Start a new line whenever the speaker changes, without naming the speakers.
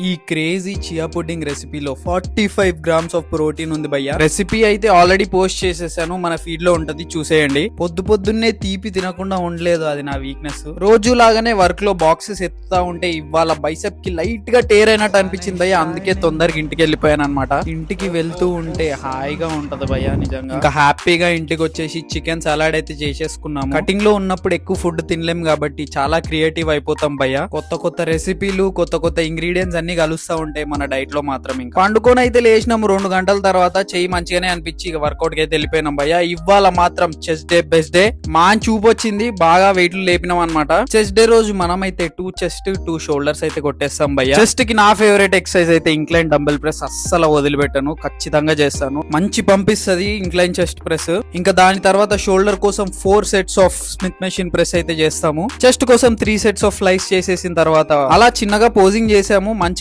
ఈ crazy chia pudding రెసిపీలో 45 grams of protein ఉంది భయ్య. రెసిపీ అయితే ఆల్రెడీ పోస్ట్ చేసేసాను, మన ఫీడ్ లో ఉంటది, చూసేయండి. పొద్దున్నే తీపి తినకుండా ఉండలేదు, అది నా వీక్నెస్. రోజు లాగానే వర్క్ లో బాక్సెస్ ఎత్తుతా ఉంటే ఇవాళ బైసెప్ కి లైట్ గా టేర్ అయినట్టు అనిపించింది భయ్య. అందుకే తొందరగా ఇంటికి వెళ్ళిపోయాను అనమాట. ఇంటికి వెళ్తూ ఉంటే హాయిగా ఉంటది భయ్య నిజంగా. ఇంకా హ్యాపీగా ఇంటికి వచ్చేసి చికెన్ సలాడ్ అయితే చేసేసుకున్నాము. కటింగ్ లో ఉన్నప్పుడు ఎక్కువ ఫుడ్ తినలేం కాబట్టి చాలా క్రియేటివ్ అయిపోతాం భయ్య. కొత్త రెసిపీలు, కొత్త ఇంగ్రీడియంట్స్ అన్ని కలుస్తా ఉంటాయి మన డైట్ లో మాత్రం. ఇంకా పండుకొని అయితే లేచినాము 2 గంటల తర్వాత, చెయ్యి మంచిగానే అనిపించి ఇక వర్కౌట్ కి అయితే వెళ్ళిపోయినాం భయ్య. ఇవాళ మాత్రం చెస్ట్ డే, బెస్ట్ డే. మంచి చూపు వచ్చింది, బాగా వెయిట్లు లేపినాం అనమాట. చెస్ట్ డే రోజు మనం అయితే 2 చెస్ట్ 2 షోల్డర్స్ అయితే కొట్టేస్తాం భయ్య. చెస్ట్ కి నా ఫేవరెట్ ఎక్సర్సైజ్ అయితే ఇంక్లైన్ డంబెల్ ప్రెస్. అస్సలు వదిలిపెట్టాను, ఖచ్చితంగా చేస్తాను. మంచి పంపిస్తుంది ఇంక్లైన్ చెస్ట్ ప్రెస్. ఇంకా దాని తర్వాత షోల్డర్ కోసం 4 sets of Smith machine press అయితే చేస్తాము. చెస్ట్ కోసం 3 సెట్స్ ఆఫ్ ఫ్లైస్ చేసేసిన తర్వాత అలా చిన్నగా పోజింగ్ చేసాము. మంచి